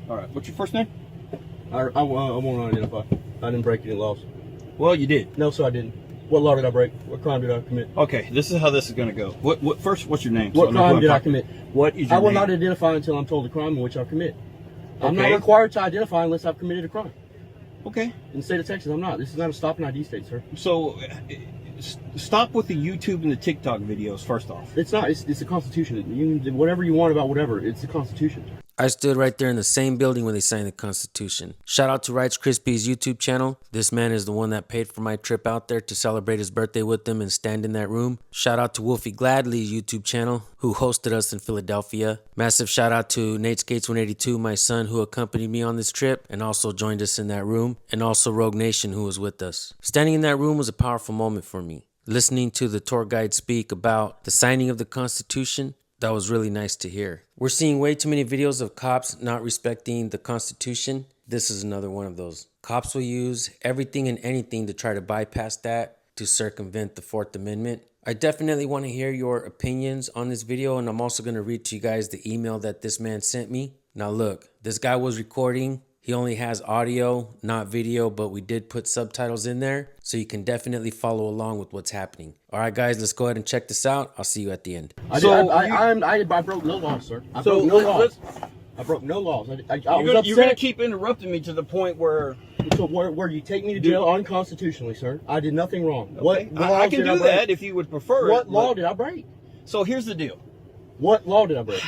All right. What's your first name? I won't identify. I didn't break any laws. Well, you did. No, sir, I didn't. What law did I break? What crime did I commit? Okay, this is how this is going to go. First, what's your name? What crime did I commit? What is your I will name? not identify until I'm told the crime in which I commit. I'm Okay. not required to identify unless I've committed a crime. Okay. In the state of Texas, I'm not. This is not a stop and ID state, sir. So, stop with the YouTube and the TikTok videos, first off. It's not. It's the Constitution. You can do whatever you want about whatever. It's the Constitution. I stood right there in the same building when they signed the Constitution. Shout out to Rice Krispies YouTube channel. This man is the one that paid for my trip out there to celebrate his birthday with them and stand in that room. Shout out to Wolfie Gladley's YouTube channel, who hosted us in Philadelphia. Massive shout out to Nate Skates 182, my son, who accompanied me on this trip and also joined us in that room, and also Rogue Nation, who was with us. Standing in that room was a powerful moment for me. Listening to the tour guide speak about the signing of the Constitution, that was really nice to hear. We're seeing way too many videos of cops not respecting the Constitution. This is another one of those. Cops will use everything and anything to try to bypass that, to circumvent the Fourth Amendment. I definitely want to hear your opinions on this video, and I'm also going to read to you guys the email that this man sent me. Now look, this guy was recording. He only has audio, not video, but we did put subtitles in there, so you can definitely follow along with what's happening. All right, guys, let's go ahead and check this out. I'll see you at the end. I broke no laws, sir. I broke no laws. I broke no laws. I was upset. You're going to keep interrupting me to the point where... So where you take me to jail unconstitutionally, sir. I did nothing wrong. Okay. What I can do that if you would prefer. What law did I break? So here's the deal. What law did I break?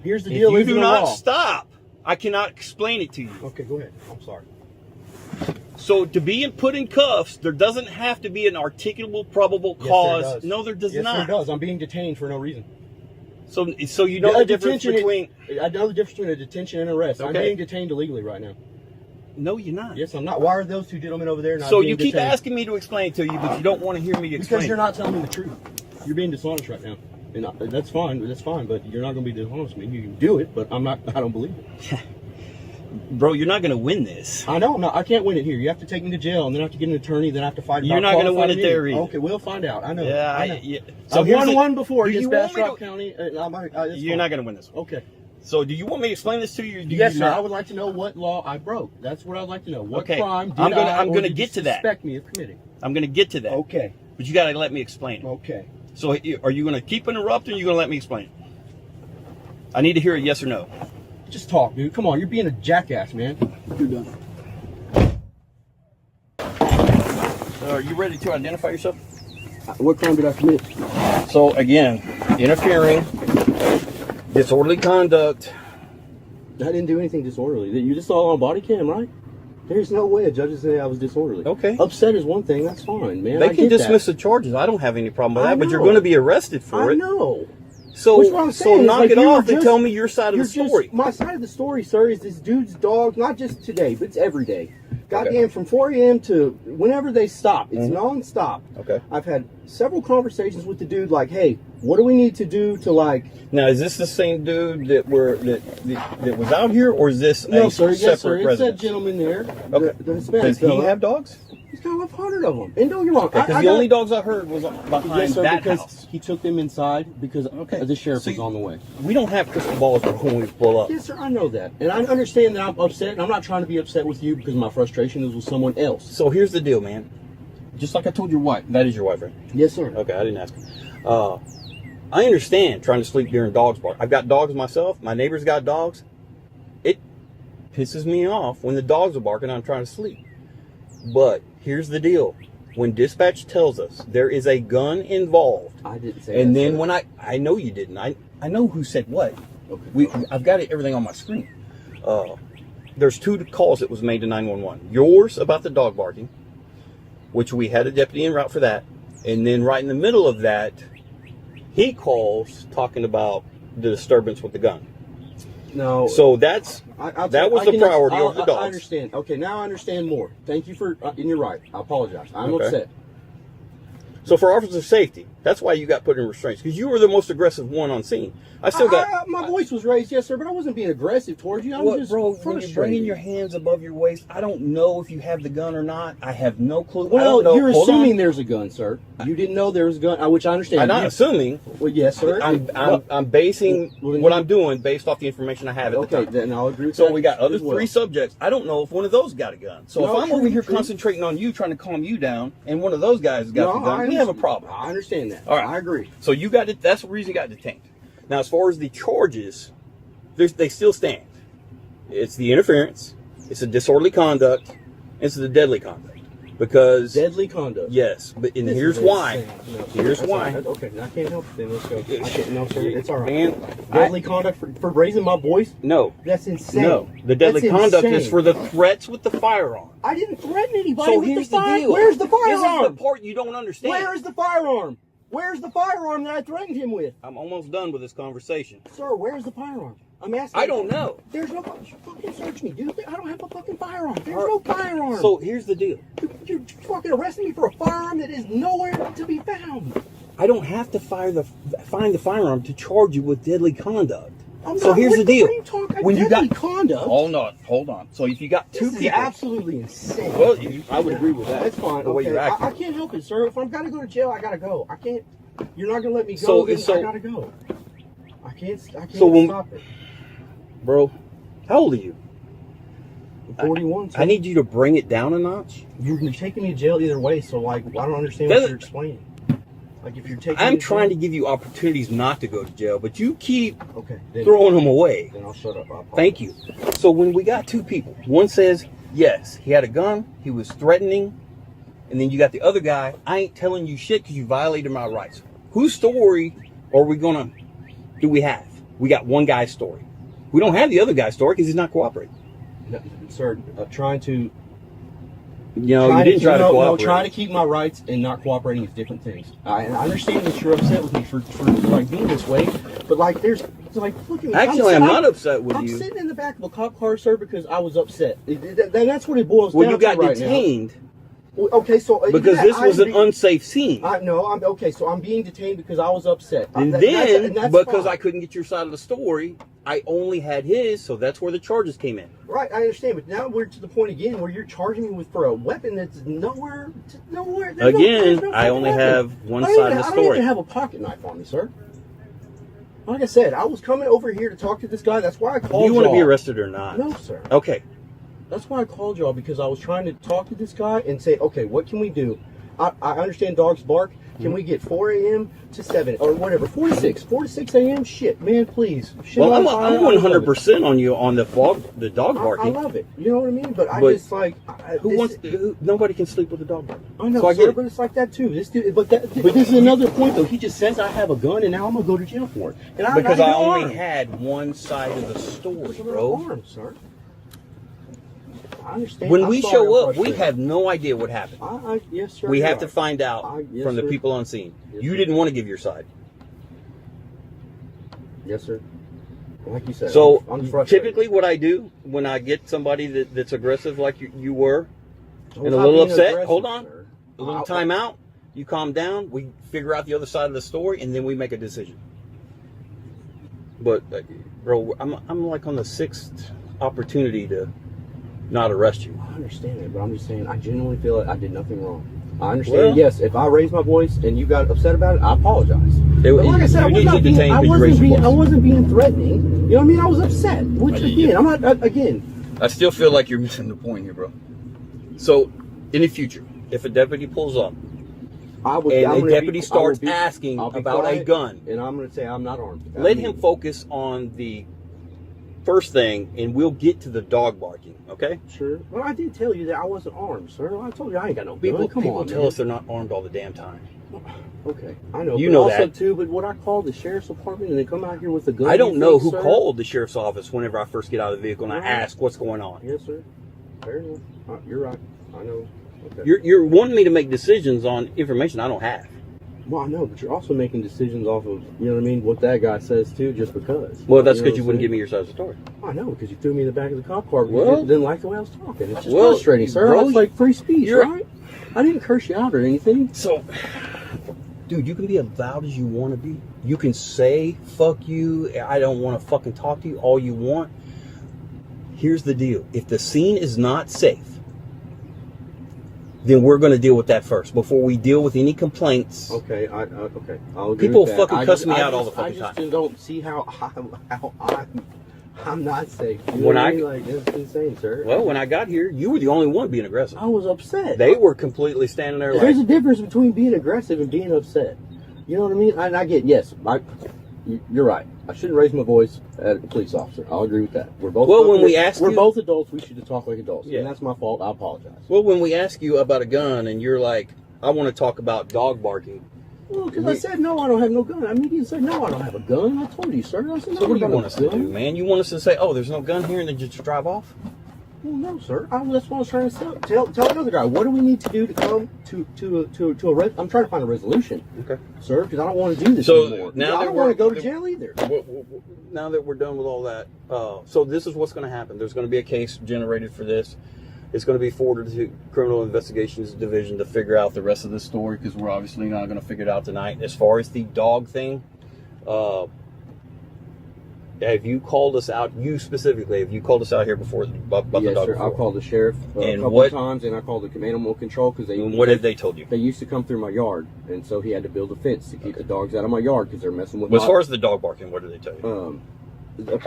Here's the deal. If you do not stop, I cannot explain it to you. Okay, go ahead. I'm sorry. So to be put in cuffs, there doesn't have to be an articulable probable cause. Yes, No, there does yes, not. Yes, there does. I'm being detained for no reason. So you know the difference between... I know the difference between a detention and arrest. Okay. I'm being detained illegally right now. No, you're not. Yes, I'm not. Why are those two gentlemen over there not So being you keep detained? asking me to explain it to you, but you don't want to hear me explain Because you're it. not telling me the truth. You're being dishonest right now. And that's fine. That's fine. But you're not going to be dishonest with me. You can do it, but I'm not. I don't believe it. Bro, you're not going to win this. I know. I'm not. I can't win it here. You have to take me to jail, and then I have to get an attorney. Then I have to fight. You're not going to win it there either. Okay, we'll find out. I know. Yeah, I know. So I've won one before do against you want me Bastrop to- County. You're not going to win this one. Okay. So do you want me to explain this to you? Or do Yes, you sir. not? I would like to know what law I broke. That's what I'd like to know. What Okay. crime did I'm I gonna or did get you to that. suspect me of committing? I'm going to get to that. Okay. But you got to let me explain it. Okay. So are you going to keep interrupting, or are you going to let me explain it? I need to hear a yes or no. Just talk, dude. Come on. You're being a jackass, man. You're done. Are you ready to identify yourself? What crime did I commit? So again, interfering, disorderly conduct. I didn't do anything disorderly. You just saw it on body cam, right? There's no way a judge is saying I was disorderly. Okay. Upset is one thing. That's fine, man. They I can get dismiss that. the charges. I don't have any problem with I that, but you're know. going to be arrested for I it. know. So, Which what I'm so saying is, knock like, it you were off and just- tell me your side of the You're story. my side of the story, sir, is this dude's dog, not just today, but it's every day. Goddamn, from 4 a.m. to whenever they stop. It's non-stop. Okay. I've had several conversations with the dude like, hey, what do we need to do to like... Now, is this the same dude that was out here, or is this No, a sir. separate Yes, sir. It's residence? that gentleman there. Okay. The Hispanic Does he fella. have dogs? He's got 100 of them. And don't get me wrong. Because the only dogs I heard was behind yes, sir, that because house. he took them inside because the sheriff So was on the way. We don't have crystal balls for when we pull up. Yes, sir, I know that. And I understand that I'm upset, and I'm not trying to be upset with you because my frustration is with someone else. So here's the deal, man. Just like I told your wife. That is your wife, right? Yes, sir. Okay, I didn't ask. I understand trying to sleep during dogs bark. I've got dogs myself. My neighbor's got dogs. It pisses me off when the dogs are barking and I'm trying to sleep. But here's the deal. When dispatch tells us there is a gun involved. I didn't say and that, then sir. when I know you didn't. I know who said what. Okay. I've got everything on my screen. There's 2 calls that was made to 911. Yours about the dog barking, which we had a deputy en route for that. And then right in the middle of that, he calls talking about the disturbance with the gun. No. So that was the priority over the dogs. I understand. Okay, now I understand more. Thank you for, and you're right. I apologize. I'm Okay. upset. So for officer safety, that's why you got put in restraints, because you were the most aggressive one on scene. My voice was raised, yes, sir, but I wasn't being aggressive towards you. I was just when frustrated. you're bringing your hands above your waist, I don't know if you have the gun or not. I have no clue. Well, I don't know. you're Hold assuming on. there's a gun, sir. You didn't know there was a gun, which I understand. I'm not assuming. Well, yes, sir. I'm basing what I'm doing based off the information I have at the time. Okay, then I'll agree with So that. we got other as well. three subjects. I don't know if one of those got a gun. So No, if I'm over here true. concentrating on you, trying to calm you down, and one of those guys got the gun, we have a problem. I understand that. All right. I agree. So you got it. That's the reason you got detained. Now, as far as the charges, they still stand. It's the interference. It's the disorderly conduct. It's the deadly conduct. Because Deadly conduct. yes, but and This here's is why. insane. No, Here's that's why. all right. Okay, I can't help it then. Let's go. I can't, no, sir. It's all right. Man, Deadly conduct for raising my voice? No. That's insane. No. The deadly That's conduct insane. is for the threats with the firearm. I didn't threaten anybody So with here's the the fire. deal. Where's the This firearm? is the part you don't understand. Where is the firearm? Where's the firearm that I threatened him with? I'm almost done with this conversation. Sir, where's the firearm? I'm asking. I don't know. There's no fucking search me, dude. I don't have a fucking firearm. There's no firearm. So here's the deal. You're fucking arresting me for a firearm that is nowhere to be found. I don't have to find the firearm to charge you with deadly conduct. So not- here's what the deal. What are you talking? When you Deadly got conduct. hold on. So if you got two This is people, absolutely insane. well, I would agree with that. That's fine. The way Okay. you're acting. I can't help it, sir. If I've got to go to jail, I gotta go. I can't. You're not gonna let me go. So- then so- I gotta go. I can't So when- stop it. Bro, how old are you? I'm 41. So I need you to bring it down a notch. you're taking me to jail either way. So like, I don't understand Doesn't- what you're explaining. Like, if you're taking, I'm me trying to jail, give you opportunities not to go to jail, but you keep Okay. Then, throwing them away. then I'll shut up. I apologize. Thank you. So when we got two people, one says, yes, he had a gun, he was threatening, and then you got the other guy, I ain't telling you shit because you violated my rights. Whose story do we have? We got one guy's story. We don't have the other guy's story because he's not cooperating. No, sir, trying to. You know, you didn't try to No, cooperate. trying to keep my rights and not cooperating is different things. I understand that you're upset with me for like being this way, but like look at me. Actually, I'm not upset with I'm you. sitting in the back of a cop car, sir, because I was upset. That's what it boils When down you got to right detained now. Well, okay, so because yeah, this was an unsafe scene. No, I'm okay. So I'm being detained because I was upset. And That's because fine. I couldn't get your side of the story, I only had his, so that's where the charges came in. Right, I understand, but now we're to the point again where you're charging me for a weapon that's nowhere. Again, I only have one side of the I don't story. even have a pocket knife on me, sir. Like I said, I was coming over here to talk to this guy. That's why I Do called you want to be y'all. arrested or not? No, sir. Okay. That's why I called y'all, because I was trying to talk to this guy and say, okay, what can we do? I understand dogs bark. Can we get 4 a.m. to 7 or whatever, 4 to 6 a.m.? Shit, man, please. Shit, Well, I'm I love it. 100% on you on the dog I barking. love it. You know what I mean? But I But just like nobody can sleep with a dog barking. I know, So I sir, get it. but it's like that too. This dude, but this is another point though. He just says I have a gun, and now I'm gonna go to jail for it. And I'm Because not I even only armed. had one side of the story, Because I'm not bro. armed, sir. I understand. When I'm we sorry show I'm up, we frustrated. have no idea what happened. Yes, sir. We you're have to right. find out Yes, from the sir. people on scene. Yes, You sir. didn't want to give your side. Yes, sir. Like you said. So I'm frustrated. typically what I do when I get somebody that's aggressive like you were, I was and a not little being upset, aggressive, hold on. sir. a little time out, you calm down, we figure out the other side of the story, and then we make a decision. But, bro, I'm like on the 6th opportunity to not arrest you. I understand it, but I'm just saying I genuinely feel like I did nothing wrong. I understand. Well- Yes, if I raised my voice and you got upset about it, I apologize. They- But like I said, you need to detain I because you wasn't raised your being, I voice. wasn't being threatening. You know what I mean? I was upset. Which again, I'm not. Again, I still feel like you're missing the point here, bro. So, in the future, if a deputy pulls up I would. and I'm a gonna deputy be- starts I will be- asking I'll be about a quiet, gun, and I'm going to say I'm not armed. let him focus on the first thing, and we'll get to the dog barking, okay? Sure. Well, I did tell you that I wasn't armed, sir. I told you I ain't got no gun. People Come on, tell man. us they're not armed all the damn time. Okay, I know. You but know also that. too. But what I call the sheriff's department and they come out here with a gun. I don't you know think, who sir? called the sheriff's office whenever I first get out of the vehicle and I Right. ask what's going on. Yes, sir. Fair enough. You're right. I know. Okay. You're wanting me to make decisions on information I don't have. Well, I know, but you're also making decisions off of, you know what I mean, what that guy says too, just because. Well, that's know because you what wouldn't I'm give me your side of the story. saying? I know, because you threw me in the back of the cop car because Well- you didn't like the way I was talking. It's just Well, frustrating, sir. bro, It's like free speech, you're- right? I didn't curse you out or anything. So, Dude, you can be as loud as you want to be. You can say, fuck you, I don't want to fucking talk to you, all you want. Here's the deal. If the scene is not safe, then we're going to deal with that first before we deal with any complaints. Okay, okay. I'll agree People with that. fucking cuss me out all the fucking time. I time. just don't see how I'm not safe. You know When what I- I mean? Like, it's insane, sir. Well, when I got here, you were the only one being aggressive. I was upset. They were completely standing there There's like, a difference between being aggressive and being upset. You know what I mean? And I get, yes, you're right. I shouldn't raise my voice at a police officer. I'll agree with that. We're both. Well, when we ask we're you- both adults. We should talk like adults, Yeah. and that's my fault. I apologize. well, when we ask you about a gun and you're like, I want to talk about dog barking. Well, because I said no, I don't have no gun. I mean, you said no, I don't have a gun. I told you, sir. I said, no, So what do you I don't want have us a to gun. do, man? You want us to say, oh, there's no gun here, and then just drive off? Well, no, sir. That's what I was trying to tell another guy. What do we need to do to come to a I'm trying to find a resolution, Okay. sir, because I don't want to do this So, anymore. now I that don't want to we're- go to jail either. Now that we're done with all that, so this is what's going to happen. There's going to be a case generated for this. It's going to be forwarded to Criminal Investigations Division to figure out the rest of this story, because we're obviously not going to figure it out tonight. As far as the dog thing, have you called us out? You specifically, have you called us out here before about the Yes, dog? sir. Before? I called the sheriff a couple of times, and I called the animal control because And what have they told you? They used to come through my yard, and so he had to build a fence to keep the dogs out of my yard because they're messing with. As far as the dog barking, what did they tell you?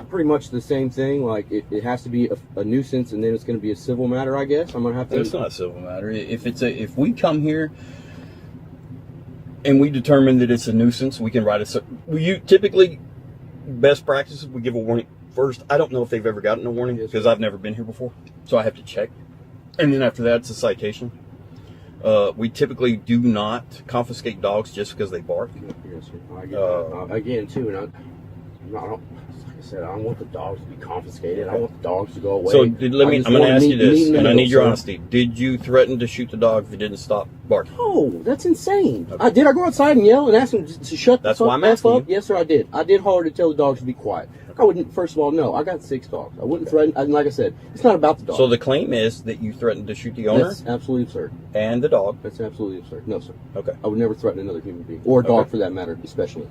Pretty much the same thing. Like it has to be a nuisance, and then it's going to be a civil matter. I guess I'm going to have to. It's not a civil matter. If we come here and we determine that it's a nuisance, we can write a. You typically, best practices, we give a warning first. I don't know if they've ever gotten a warning because I've never been here before, so I have to check. And then after that, it's a citation. We typically do not confiscate dogs just because they bark. Yes, sir. I get that. Again, too, and I don't. Like I said, I don't want the dogs to be confiscated. I want the dogs to go away. So I'm going to ask you this, and I need your sir. honesty. Did you threaten to shoot the dog if it didn't stop barking? No, that's insane. Okay. Did I go outside and yell and ask him to shut That's the why fuck I'm F asking up? you. Yes, sir, I did. I did hard to tell the dogs to be quiet. I wouldn't. First of all, no. I got 6 dogs. I wouldn't threaten. And like I said, it's not about the dogs. So the claim is that you threatened to shoot the owner That's absolutely absurd. and the dog. That's absolutely absurd. No, sir. Okay. I would never threaten another human being or a dog Okay. for that matter, especially.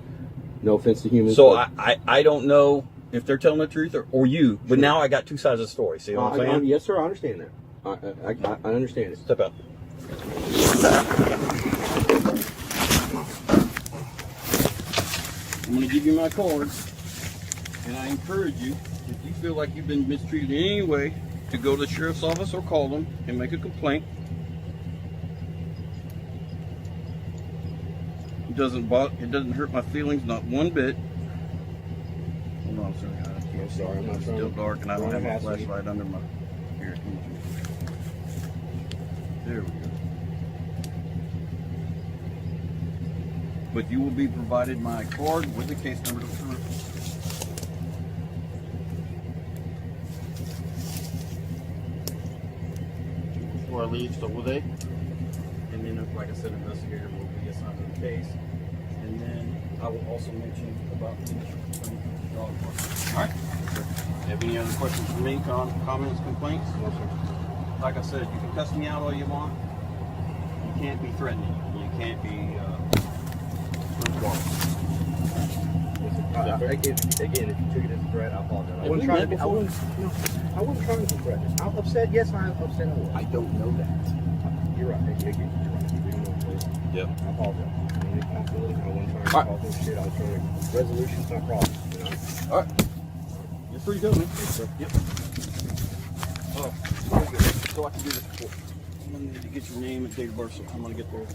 No offense to humans. So but- I don't know if they're telling the truth or you, but now I got two sides of the story. See what I'm saying? Yes, sir. I understand that. I understand it. Step out. I'm going to give you my card, and I encourage you, if you feel like you've been mistreated in any way, to go to the sheriff's office or call them and make a complaint. It doesn't hurt my feelings, not one bit. Hold on, sir. I'm sorry. I'm not It's trying still to- dark, and I don't trying have to my hassle you. flashlight under my. Here, come on. There we go. But you will be provided my card with the case number to prove. Before I leave, so will they? And then, like I said, investigator will be assigned to the case. And then I will also mention about the initial complaint of the dog park. All right. Have any other questions for me? Comments, complaints? No, sir. Like I said, you can cuss me out all you want. You can't be threatening. You can't be Again, if you took it as a threat, I apologize. I Have wasn't we trying met to be. before? I wasn't trying to be threatening. I'm upset. Yes, I'm upset. I don't know that. You're right. Again, you're right. We don't know what it is. Yep. I apologize. I mean, absolutely. I wasn't trying to call this shit. I was trying to. Resolution's not problem. You know. All right. You're free to go, man. Yes, sir. Yep. Oh, very good. So I can do this before. I'm gonna need to get your name and date of birth, so I'm gonna get there.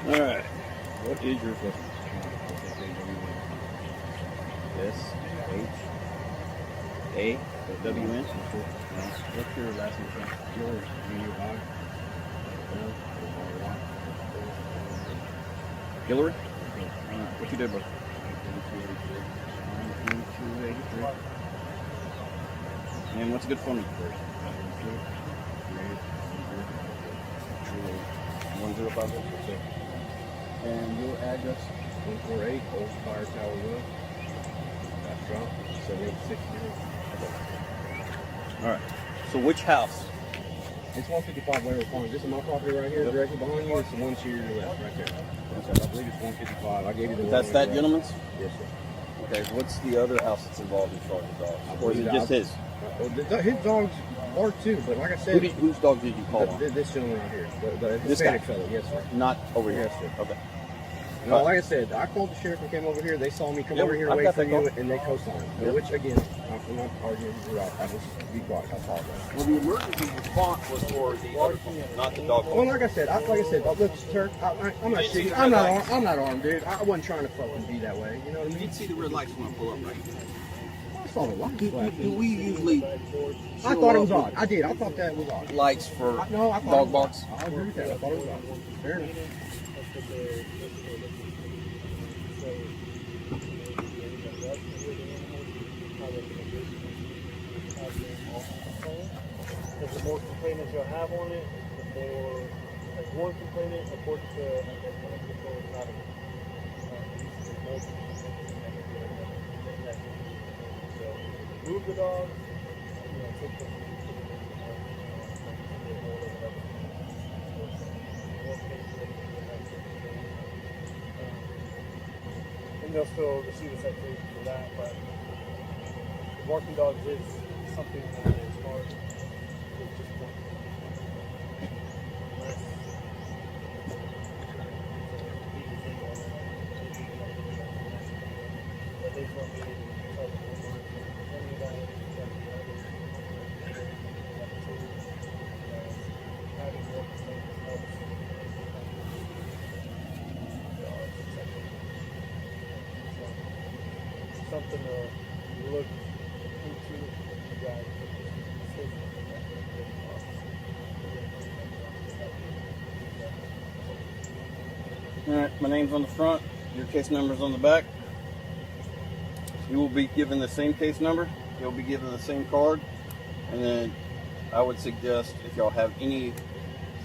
All right. What is your first name? S H A W N. What's your last name? Yours. Hillary? What's your date of birth? 1983. And what's a good phone number for you? 1050. And your address? 148 Old Fire Tower Road. That's Trump. 7860. All right. So which house? It's 155 Laurel Farms. This is my property right here, directly behind you. It's the one to your left, right there. I believe it's 155. I gave you the That's one. that gentleman's? Yes, sir. Okay. What's the other house that's involved as far as the dogs? Or is it just his? His dogs bark too, but like I said, Whose dog did you call on? this gentleman right here, the This guy? Hispanic fellow. Yes, sir. Not over here. Yes, sir. Okay. No, like I said, I called the sheriff and came over here. They saw me come over here and I've wait got for that you, call. and they co-signed. Yep. Which, again, I'm not arguing. You're right. I just be quiet. I apologize. Well, the emergency response was for the other phone, not the dog Well, phone. like I said, look, sir, I'm not shooting. I'm not armed, dude. I wasn't trying to fucking be that way. You know what I You mean? did see the red lights when I pull up, right? I saw the lights Do flashing. we usually I thought it was odd. I did. I thought that was odd. lights for I thought dog it was barks? odd. I agree with that. I thought it was odd. Fair enough. Because the more complainants you'll have on it, the more, like one complainant, according to, I guess, one of the people, not a, multiple complainants, so move the dogs, take them, and they'll still receive a citation for that, but the barking dogs is something that is hard to just point. Unless but they want me to tell them having more complaints helps. Something to look into, you guys. All right, my name's on the front. Your case number's on the back. You will be given the same case number. You'll be given the same card. And then I would suggest if y'all have any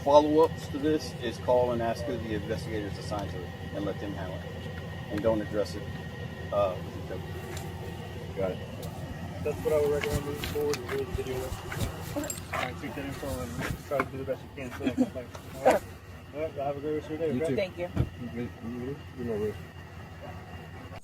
follow-ups to this, is call and ask who the investigators assigned to it and let them handle it. And don't address it with each other. Got it. That's what I would recommend moving forward, is do the video. Take that info and try to do the best you can. So complaint. All right. All right. Have a great rest of your day. You Okay? too. Thank you. You know, Ruth.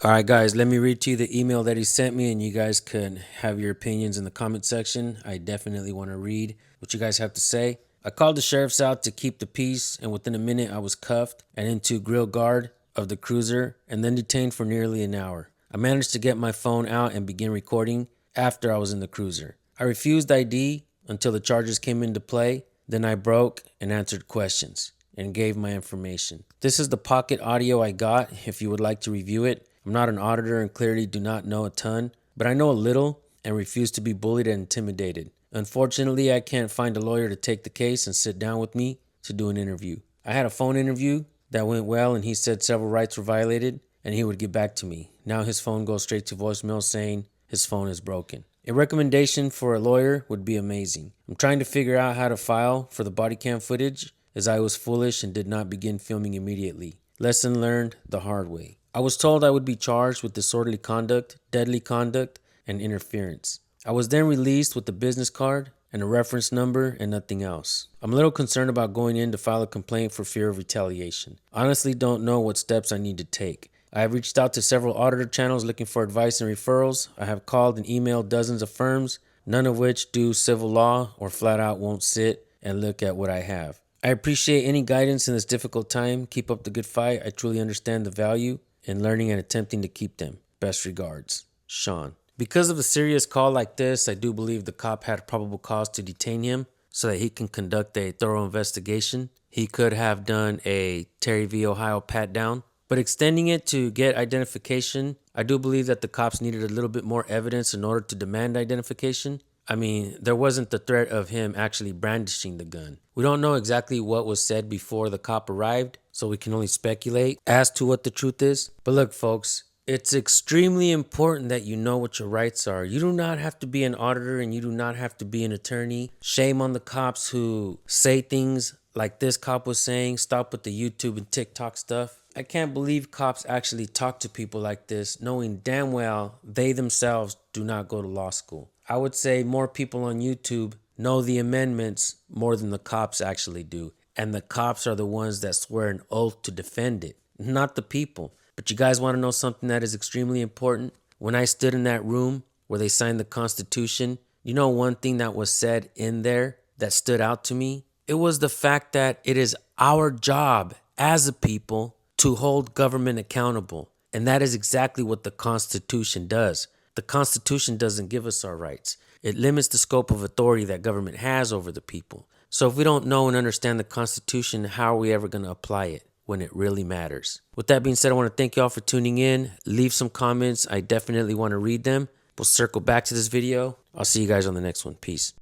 All right, guys, let me read to you the email that he sent me, and you guys can have your opinions in the comment section. I definitely want to read what you guys have to say. I called the sheriffs out to keep the peace, and within a minute I was cuffed and into grill guard of the cruiser and then detained for nearly an hour. I managed to get my phone out and begin recording after I was in the cruiser. I refused ID until the charges came into play. Then I broke and answered questions and gave my information. This is the pocket audio I got if you would like to review it. I'm not an auditor and clearly do not know a ton, but I know a little and refuse to be bullied and intimidated. Unfortunately, I can't find a lawyer to take the case and sit down with me to do an interview. I had a phone interview that went well, and he said several rights were violated and he would get back to me. Now his phone goes straight to voicemail saying his phone is broken. A recommendation for a lawyer would be amazing. I'm trying to figure out how to file for the body cam footage as I was foolish and did not begin filming immediately. Lesson learned the hard way. I was told I would be charged with disorderly conduct, deadly conduct, and interference. I was then released with a business card and a reference number and nothing else. I'm a little concerned about going in to file a complaint for fear of retaliation. Honestly, don't know what steps I need to take. I have reached out to several auditor channels looking for advice and referrals. I have called and emailed dozens of firms, none of which do civil law or flat out won't sit and look at what I have. I appreciate any guidance in this difficult time. Keep up the good fight. I truly understand the value in learning and attempting to keep them. Best regards, Sean. Because of a serious call like this, I do believe the cop had probable cause to detain him so that he can conduct a thorough investigation. He could have done a Terry v. Ohio pat down, but extending it to get identification, I do believe that the cops needed a little bit more evidence in order to demand identification. I mean, there wasn't the threat of him actually brandishing the gun. We don't know exactly what was said before the cop arrived, so we can only speculate as to what the truth is. But look, folks, it's extremely important that you know what your rights are. You do not have to be an auditor and you do not have to be an attorney. Shame on the cops who say things like this cop was saying, stop with the YouTube and TikTok stuff. I can't believe cops actually talk to people like this, knowing damn well they themselves do not go to law school. I would say more people on YouTube know the amendments more than the cops actually do. And the cops are the ones that swear an oath to defend it, not the people. But you guys want to know something that is extremely important? When I stood in that room where they signed the Constitution, you know one thing that was said in there that stood out to me? It was the fact that it is our job as a people to hold government accountable. And that is exactly what the Constitution does. The Constitution doesn't give us our rights. It limits the scope of authority that government has over the people. So if we don't know and understand the Constitution, how are we ever going to apply it when it really matters? With that being said, I want to thank y'all for tuning in. Leave some comments. I definitely want to read them. We'll circle back to this video. I'll see you guys on the next one. Peace.